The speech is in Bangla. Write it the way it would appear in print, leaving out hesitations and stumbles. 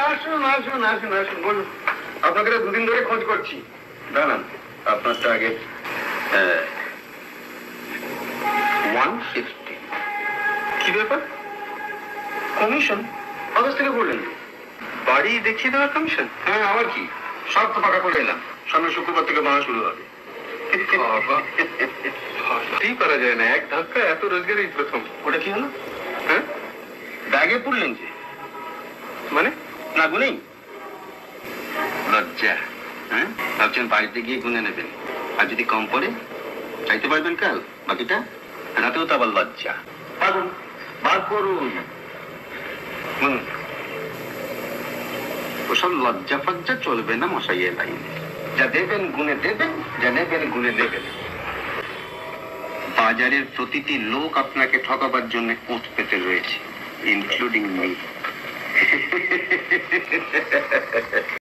আসুন আসুন আসুন আসুন বলুন। আপনাকে দুদিন ধরে খোঁজ করছি। দাঁড়ান, আপনারটা আগে। 150। কি ব্যাপার? কমিশন? কত থেকে বললেন? বাড়ি দেখিয়ে দেওয়ার কমিশন? হ্যাঁ, আবার কি, সব তো পাকা করে এলাম। সামনে শুক্রবার থেকে ভাড়া শুরু হবে। ভাবতেই পারা যায় না, এক ধাক্কা এত রোজগারই প্রথম। ওটা কি হলো? হ্যাঁ, ব্যাগে পড়লেন যে? মানে না গুনেই লজ্জা? হ্যাঁ, ভাবছেন বাড়িতে গিয়ে গুনে নেবেন, আর যদি কম পড়ে চাইতে পারবেন কাল বাকিটা। রাতেও তো আবার লজ্জা। পারুন, বার করুন। ওসব লজ্জা ফজ্জা চলবে না মশাইয়ের লাইনে। যা দেবেন গুনে দেবেন, যা নেবেন গুনে দেবেন। বাজারের প্রতিটি লোক আপনাকে ঠকাবার জন্য ওঁত পেতে রয়েছে, ইনক্লুডিং মি।